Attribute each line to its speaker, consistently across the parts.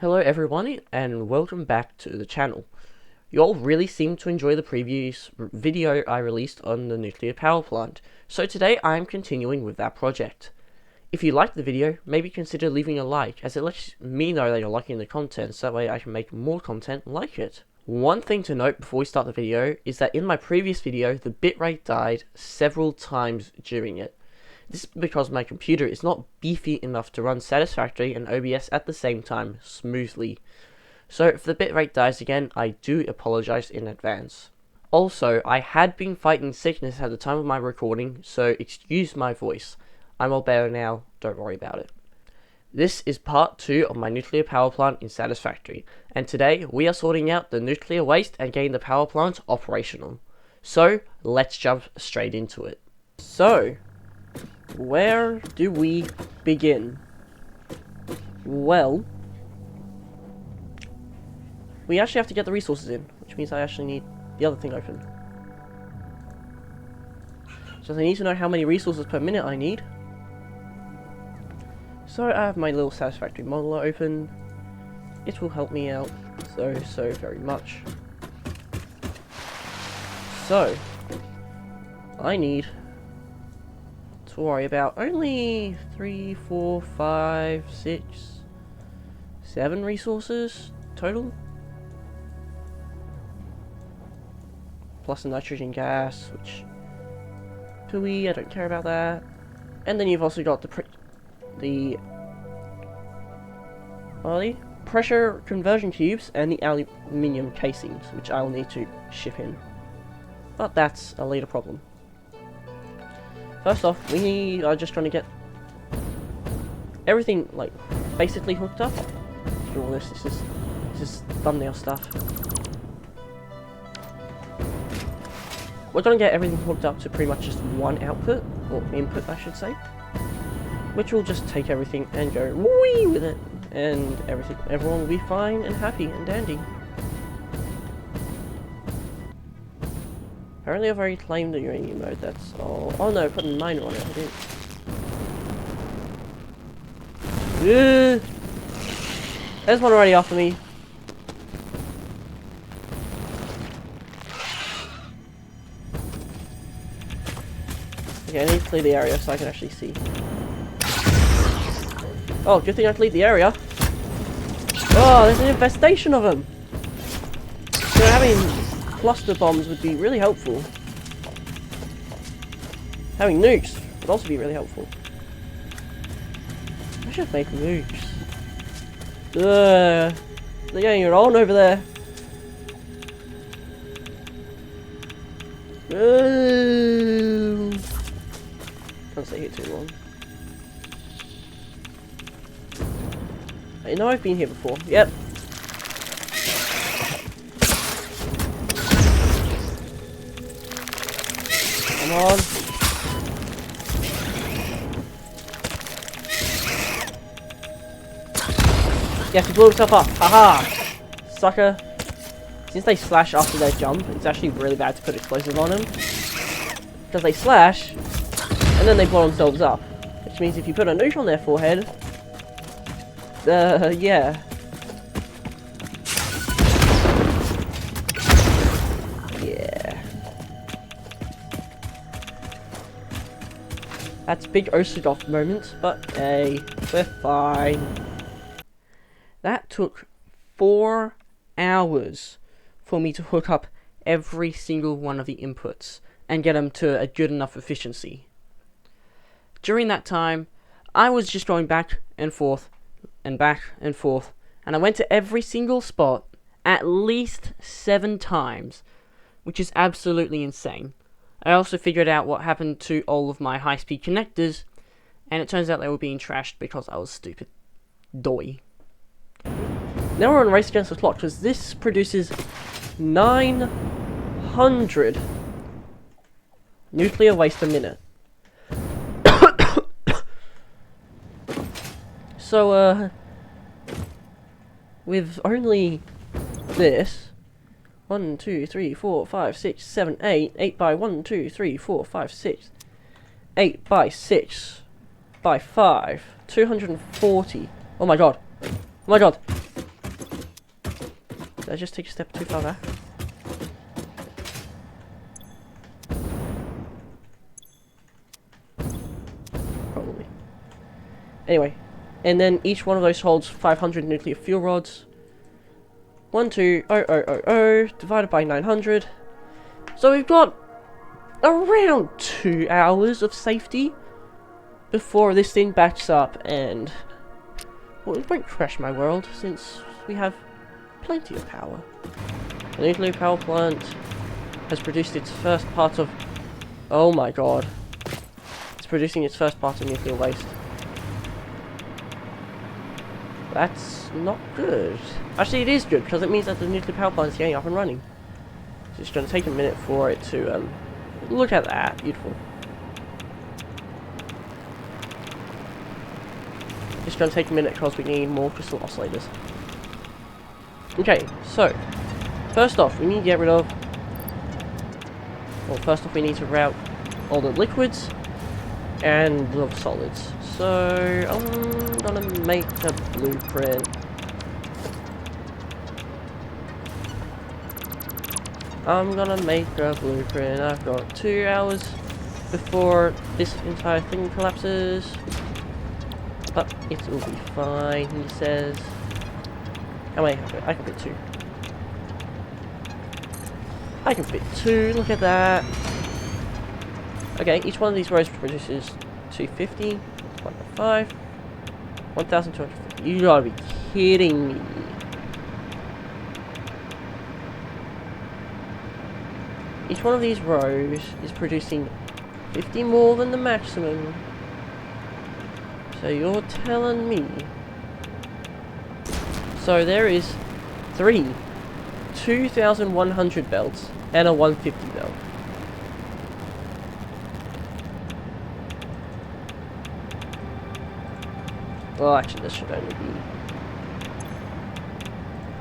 Speaker 1: Hello everyone and welcome back to the channel. You all really seem to enjoy the previous video I released on the nuclear power plant, so today I am continuing with that project. If you liked the video, maybe consider leaving a like, as it lets me know that you're liking the content, so that way I can make more content like it. One thing to note before we start the video is that in my previous video the bitrate died several times during it. This is because my computer is not beefy enough to run Satisfactory and OBS at the same time smoothly. So if the bitrate dies again, I do apologize in advance. Also, I had been fighting sickness at the time of my recording, so excuse my voice. I'm all better now, don't worry about it. This is part 2 of my nuclear power plant in Satisfactory, and today we are sorting out the nuclear waste and getting the power plant operational. So, let's jump straight into it. So, where do we begin? Well, we actually have to get the resources in, which means I actually need the other thing open. So I need to know how many resources per minute I need. So I have my little Satisfactory modeler open. It will help me out so very much. So, I need to worry about only 3, 4, 5, 6, 7 resources total. Plus the nitrogen gas, which pooey, I don't care about that. And then you've also got the pressure conversion tubes and the aluminium casings, which I'll need to ship in. But that's a later problem. First off, we are just trying to get everything, like, basically hooked up. All this is thumbnail stuff. We're going to get everything hooked up to pretty much just one output, or input I should say, which will just take everything and go wee with it, and everyone will be fine and happy and dandy. Apparently I've already claimed the uranium mode, that's all. Oh no, put a miner on it, I didn't. There's one already after me. Okay, I need to clear the area so I can actually see. Oh, good thing I cleared the area. Oh, there's an infestation of them. So having cluster bombs would be really helpful. Having nukes would also be really helpful. I should make nukes. They're getting it on over there. Can't stay here too long. I know I've been here before. Yep. Come on. You have to blow himself up. Haha! Sucker. Since they slash after their jump, it's actually really bad to put explosive on them. Because they slash, and then they blow themselves up. Which means if you put a nuke on their forehead, yeah. Yeah. That's big Osadov moment, but hey, we're fine. That took 4 hours for me to hook up every single one of the inputs and get them to a good enough efficiency. During that time, I was just going back and forth and back and forth, and I went to every single spot at least 7 times, which is absolutely insane. I also figured out what happened to all of my high-speed connectors, and it turns out they were being trashed because I was stupid. Doy. Now we're on Race Against the Clock, because this produces 900 nuclear waste a minute. So, with only this, 1, 2, 3, 4, 5, 6, 7, 8, 8 by 1, 2, 3, 4, 5, 6, 8 by 6 by 5, 240. Oh my god. Oh my god. Did I just take a step too far back? Probably. Anyway, and then each one of those holds 500 nuclear fuel rods. 1,2,0,0,0 divided by 900. So we've got around 2 hours of safety before this thing backs up and, well, it won't crash my world since we have plenty of power. The nuclear power plant has produced its first part of, oh my god, it's producing its first part of nuclear waste. That's not good. Actually, it is good, because it means that the nuclear power plant is getting up and running. So it's going to take a minute for it to, look at that. Beautiful. It's going to take a minute because we need more crystal oscillators. Okay, so, first off, we need to get rid of... Well, first off, we need to route all the liquids and the solids. So, I'm gonna make a blueprint. I've got 2 hours before this entire thing collapses. But it will be fine, he says. How many? I can fit 2. I can fit 2, look at that. Okay, each one of these rows produces 250, 1.5, 1,250. You gotta be kidding me. Each one of these rows is producing 50 more than the maximum. So you're telling me. So there is 3 2,100 belts and a 150 belt. Well, actually, this should only be...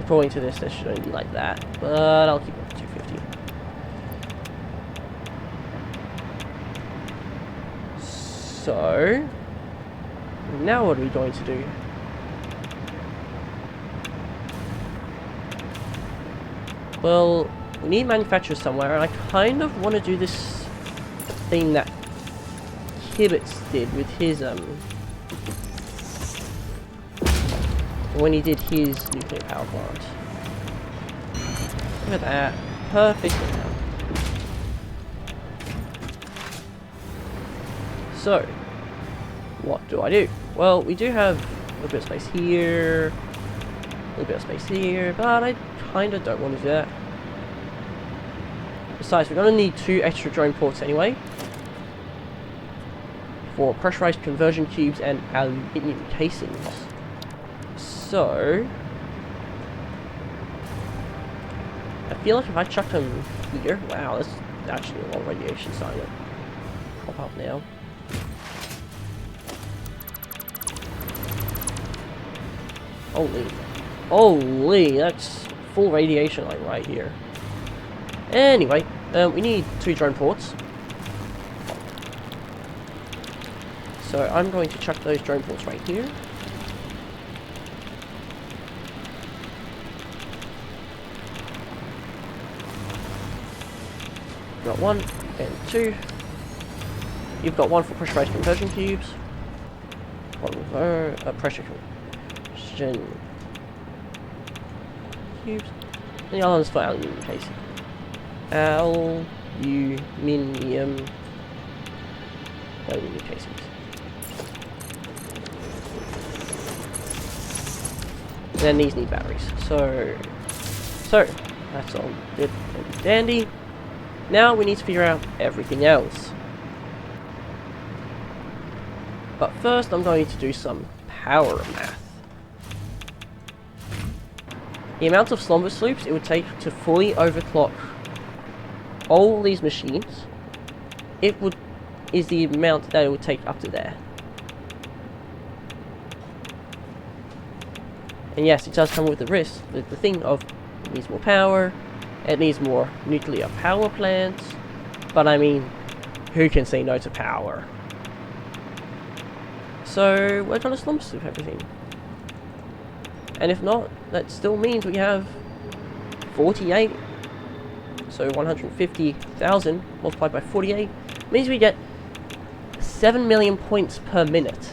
Speaker 1: According to this should only be like that. But I'll keep it at 250. So... Now what are we going to do? Well, we need manufacturers somewhere, and I kind of want to do this thing that Kibitz did with his, when he did his nuclear power plant. Look at that. Perfect amount. So, what do I do? Well, we do have a little bit of space here, a little bit of space here, but I kind of don't want to do that. Besides, we're going to need 2 extra drone ports anyway, for pressurized conversion cubes and aluminium casings. So, I feel like if I chuck them here, wow, that's actually a lot of radiation starting to pop up now. Holy, that's full radiation line right here. Anyway, we need 2 drone ports. So I'm going to chuck those drone ports right here. Got 1 and 2. You've got 1 for pressurized conversion cubes. 1 for pressure conversion cubes. And the other one's for aluminium casing. Aluminium casings. And then these need batteries. So that's all good and dandy. Now we need to figure out everything else. But first I'm going to do some power math. The amount of slumber sloops it would take to fully overclock all these machines, is the amount that it would take up to there. And yes, it does come with the risk, the thing of it needs more power, it needs more nuclear power plants, but I mean, who can say no to power? So we're gonna slumber sloop everything. And if not, that still means we have 48. So 150,000 multiplied by 48 means we get 7 million points per minute,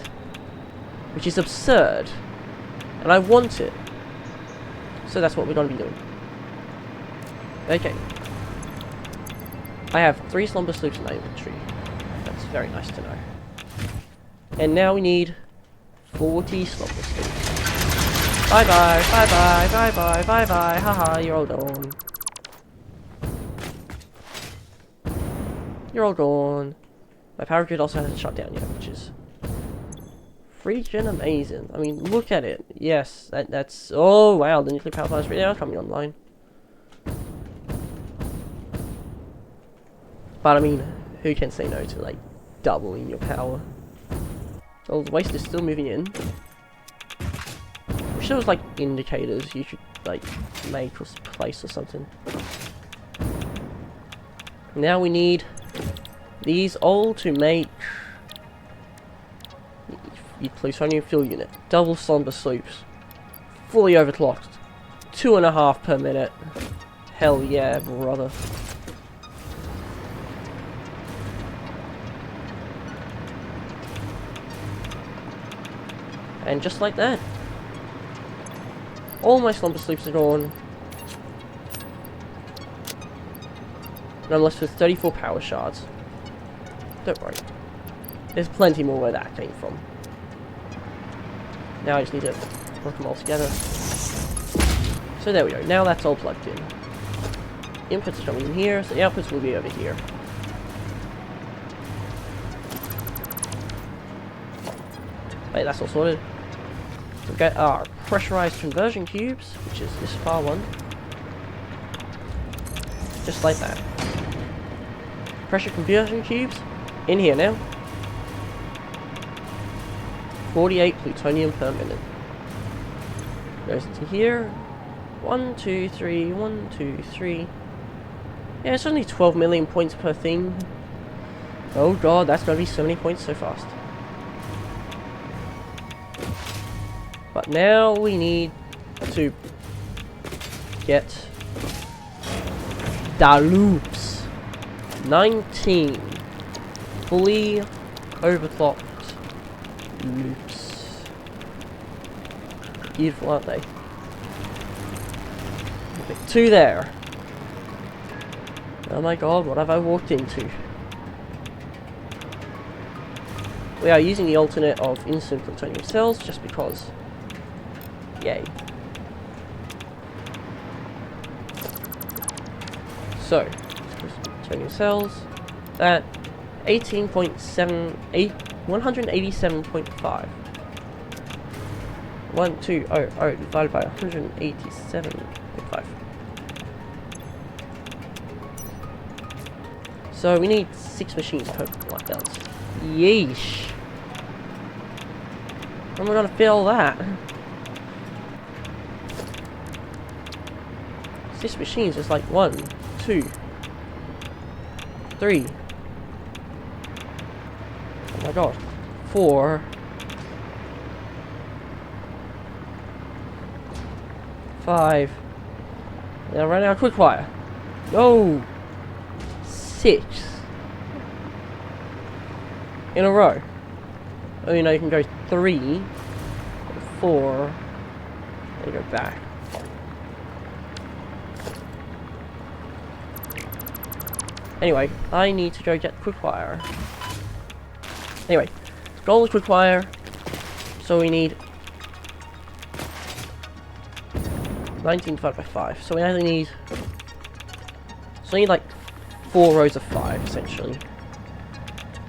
Speaker 1: which is absurd, and I want it. So that's what we're going to be doing. Okay. I have 3 slumber sleeps in my inventory. That's very nice to know. And now we need 40 slumber sleeps. Bye bye, bye bye, bye bye, bye bye, haha, you're all gone. You're all gone. My power grid also hasn't shut down yet, which is freaking amazing. I mean, look at it. Yes, that's... Oh, wow, the nuclear power plant is really now coming online. But, I mean, who can say no to, like, doubling your power? So, the waste is still moving in. I wish there was, like, indicators you should, like, make or place or something. Now we need these all to make plutonium fuel unit. Double slumber sleeps. Fully overclocked. 2.5 per minute. Hell yeah, brother. And just like that, all my slumber sleeps are gone. And I'm left with 34 power shards. Don't worry. There's plenty more where that came from. Now I just need to put them all together. So there we go. Now that's all plugged in. Inputs are coming in here, so the outputs will be over here. Wait, that's all sorted. We've got our pressurized conversion cubes, which is this far one. Just like that. Pressure conversion cubes in here now. 48 plutonium per minute. Goes into here. 1, 2, 3, 1, 2, 3. Yeah, it's only 12 million points per thing. Oh god, that's gonna be so many points so fast. But now we need to get the loops. 19 fully overclocked loops. Beautiful, aren't they? 2 there. Oh my god, what have I walked into? We are using the alternate of instant plutonium cells just because. Yay. So, plutonium cells. That 18.78, 187.5. 1200 divided by 187.5. So we need 6 machines per light balance. Yeesh. How am I gonna fill that? 6 machines is like 1, 2, 3. Oh my god. 4. 5. Now right now, quick fire. No. 6 in a row. Oh, you know, you can go 3, 4, and go back. Anyway, I need to go get quickfire. Anyway, goal is quickfire. So we need 19 divided by 5. So we only need. So we need like 4 rows of 5, essentially.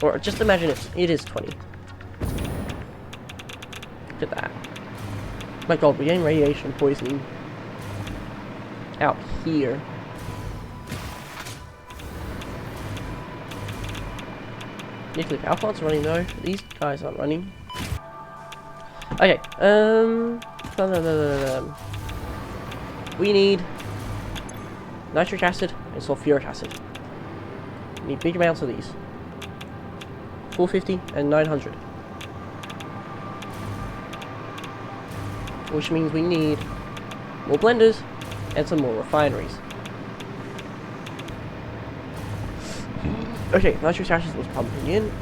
Speaker 1: Or just imagine it is 20. Look at that. My god, we're getting radiation poisoning out here. Nuclear power plants are running though. These guys aren't running. Okay, we need nitric acid and sulfuric acid. We need big amounts of these. 450 and 900. Which means we need more blenders and some more refineries. Okay, nitric acid was pumping in.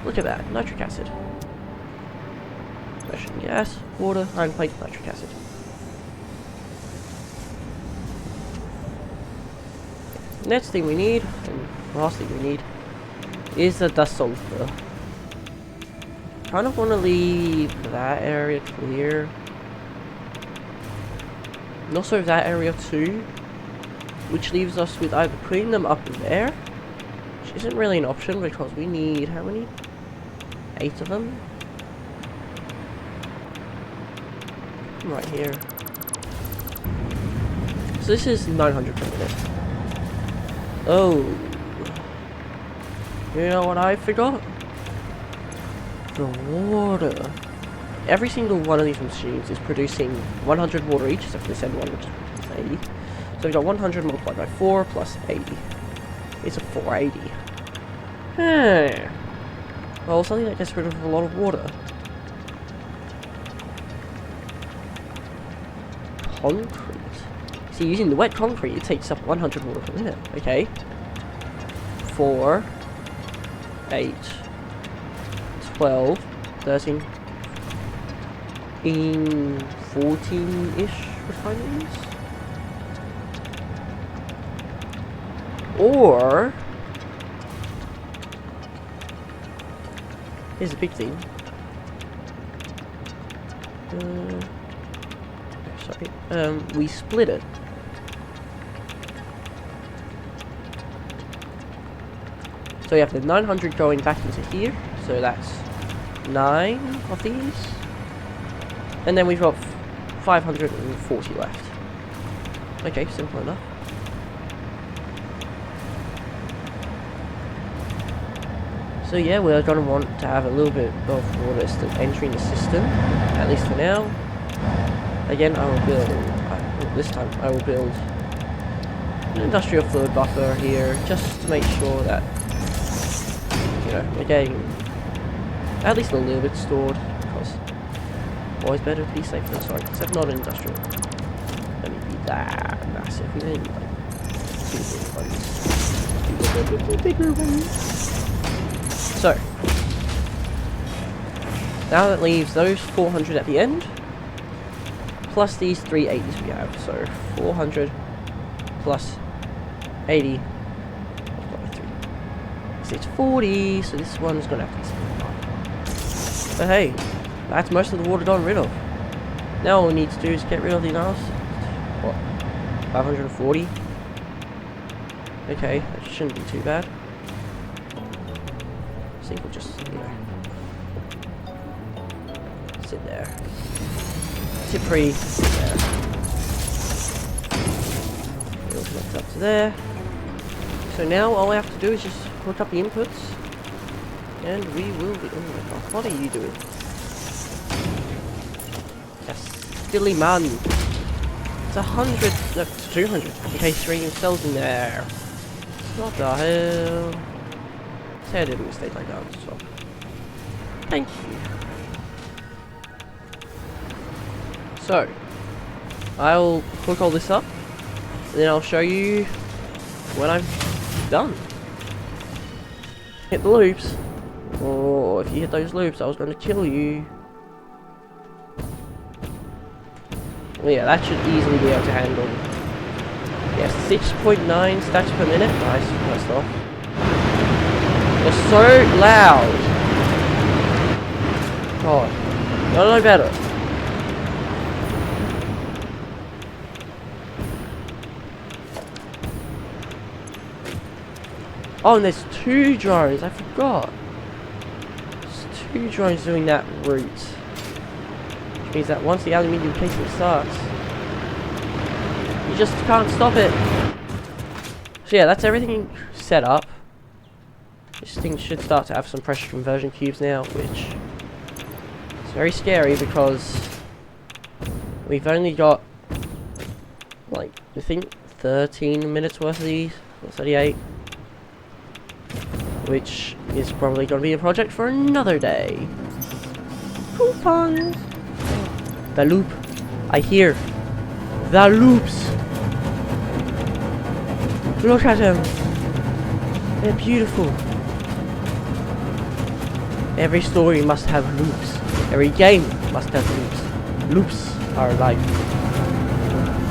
Speaker 1: Look at that, nitric acid. Russian gas, water, iron plate, nitric acid. Next thing we need, and last thing we need, is the dust sulfur. Kind of want to leave that area clear. And also that area too, which leaves us with either putting them up there, which isn't really an option because we need, how many? 8 of them? Right here. So this is 900 per minute. Oh. You know what I forgot? The water. Every single one of these machines is producing 100 water each, except for this end one, which is 80. So we've got 100 multiplied by 4 plus 80. It's a 480. Well, something that gets rid of a lot of water. Concrete. See, using the wet concrete, it takes up 100 water per minute. Okay. 4, 8, 12, 13, 14-ish refineries? Or... here's the big thing. Sorry. We split it. So you have the 900 going back into here. So that's 9 of these. And then we've got 540 left. Okay, simple enough. So yeah, we're going to want to have a little bit of water still entering the system, at least for now. Again, I will build, this time I will build an industrial fluid buffer here, just to make sure that, you know, we're getting at least a little bit stored, because always better to be safe than sorry, except not industrial. Let me be that massive, we need like 2 bigger ones. So, now that leaves those 400 at the end, plus these 380s we have. So 400 plus 80. So it's 40, so this one's gonna have to be 75. But hey, that's most of the water gotten rid of. Now all we need to do is get rid of the last, what, 540? Okay, that shouldn't be too bad. I think we'll just, you know, sit there. Sit pretty, sit there. We'll connect up to there. So now all I have to do is just hook up the inputs. And we will be, oh my god, what are you doing? Yes, silly man. It's 100, no, it's 200. Okay, stringing cells in there. What the hell? Say I did a mistake like that, so thank you. So I'll hook all this up, and then I'll show you when I'm done. Hit the loops. Oh, if you hit those loops, I was going to kill you. Well, yeah, that should easily be able to handle. Yes, 6.9 stacks per minute. Nice, nice stuff. They're so loud. God, I don't know better. Oh, and there's 2 drones. I forgot. There's 2 drones doing that route, which means that once the aluminium casing starts, you just can't stop it. So yeah, that's everything set up. This thing should start to have some pressure conversion cubes now, which is very scary because we've only got, like, I think 13 minutes worth of these, or 38, which is probably going to be a project for another day. Coupons! The loop. I hear. The loops! Look at them! They're beautiful. Every story must have loops. Every game must have loops. Loops are life.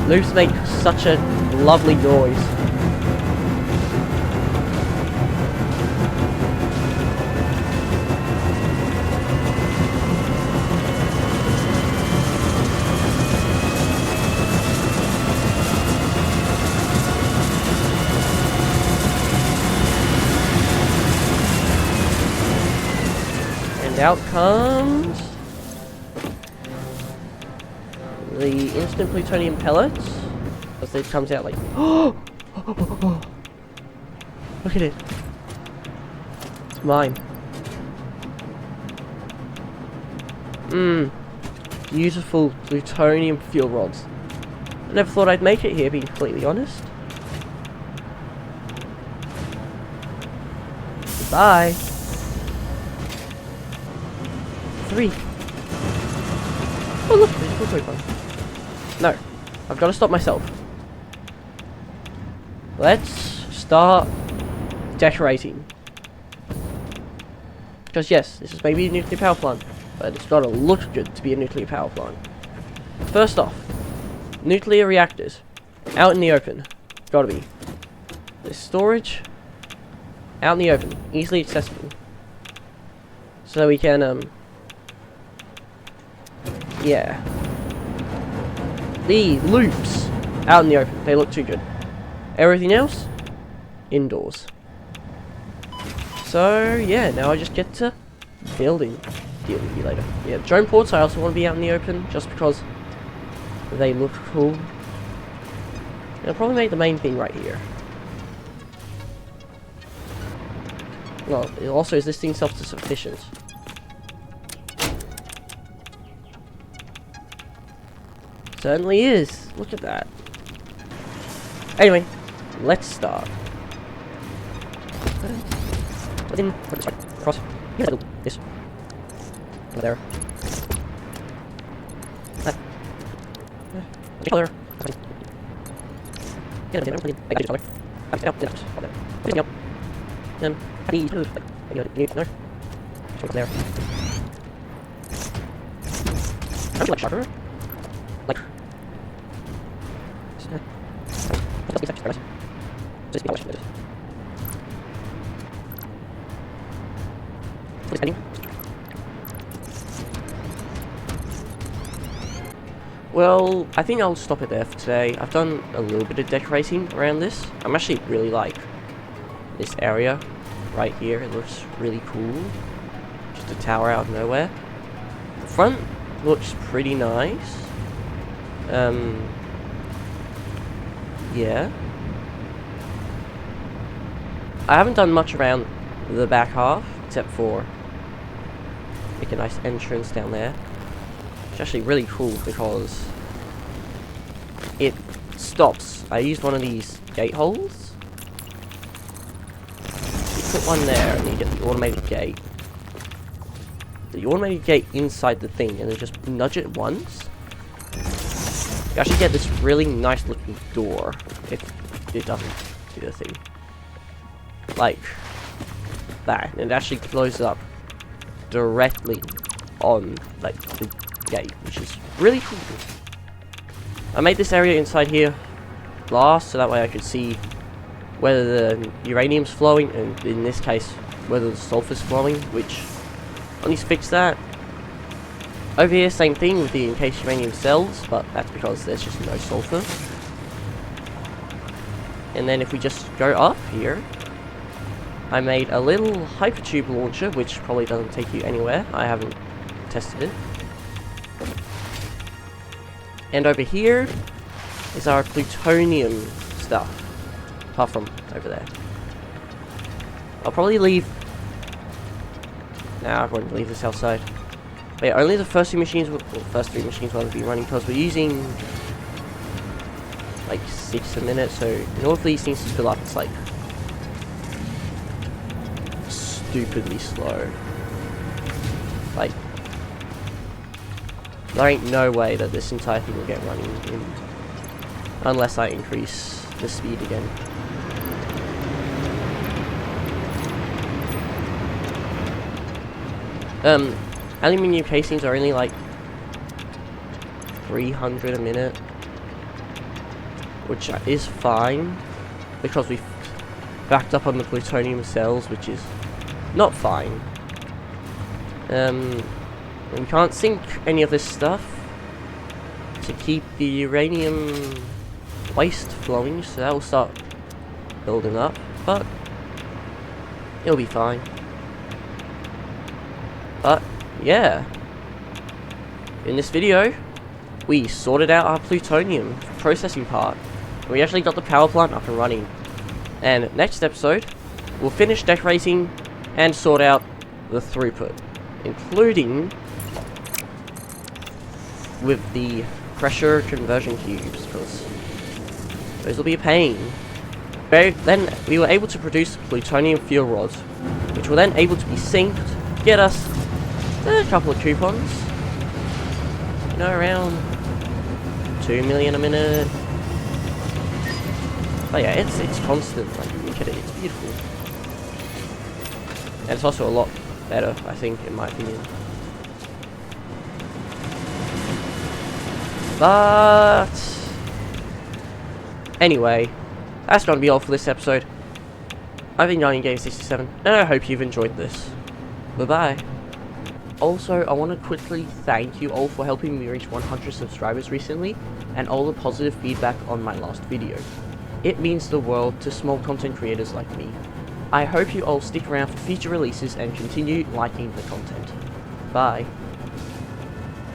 Speaker 1: Loops make such a lovely noise. And out comes the instant plutonium pellets. As it comes out like, oh! Look at it. It's mine. Beautiful plutonium fuel rods. I never thought I'd make it here, being completely honest. Goodbye. 3. Oh look, there's a quick one. No, I've got to stop myself. Let's start decorating. Because yes, this is maybe a nuclear power plant, but it's got to look good to be a nuclear power plant. First off, nuclear reactors. Out in the open. Gotta be. There's storage. Out in the open. Easily accessible. So we can, yeah. The loops. Out in the open. They look too good. Everything else? Indoors. So, yeah, now I just get to building. Deal with you later. Yeah, drone ports I also want to be out in the open, just because they look cool. And I'll probably make the main thing right here. Well, also, is this thing self-sufficient? Certainly is. Look at that. Anyway, let's start. Cross. This. Over there. Color. I got it. I got there. I'm like sharper. Like. Well, I think I'll stop it there for today. I've done a little bit of decorating around this. I'm actually really like this area right here. It looks really cool. Just a tower out of nowhere. The front looks pretty nice. Yeah. I haven't done much around the back half, except for make a nice entrance down there. It's actually really cool because it stops. I used one of these gate holes. You put one there and you get the automated gate. The automated gate inside the thing, and then just nudge it once. You actually get this really nice looking door if it doesn't do the thing. Like that. And it actually closes up directly on like the gate, which is really cool. I made this area inside here glass so that way I could see whether the uranium's flowing, and in this case whether the sulfur's flowing, which I need to fix that. Over here, same thing with the encased uranium cells, but that's because there's just no sulfur. And then if we just go up here, I made a little hypertube launcher, which probably doesn't take you anywhere. I haven't tested it. And over here is our plutonium stuff, apart from over there. I'll probably leave. Nah, I won't leave this outside. But yeah, only the first 2 machines, first 3 machines will be running, because we're using like 6 a minute. So in order for these things to fill up, it's like stupidly slow. Like, there ain't no way that this entire thing will get running in unless I increase the speed again. Aluminium casings are only like 300 a minute, which is fine because we've backed up on the plutonium cells, which is not fine. We can't sink any of this stuff to keep the uranium waste flowing, so that will start building up, but it'll be fine. But yeah, in this video we sorted out our plutonium processing part. We actually got the power plant up and running, and next episode we'll finish decorating and sort out the throughput, including with the pressure conversion cubes, because those will be a pain. Then we were able to produce plutonium fuel rods, which were then able to be synced, get us a couple of coupons, you know, around 2 million a minute. But yeah, it's constant, like, look at it, it's beautiful. And it's also a lot better, I think, in my opinion. But anyway, that's going to be all for this episode. I've been Game67, and I hope you've enjoyed this. Bye-bye. Also, I want to quickly thank you all for helping me reach 100 subscribers recently, and all the positive feedback on my last video. It means the world to small content creators like me. I hope you all stick around for future releases and continue liking the content. Bye.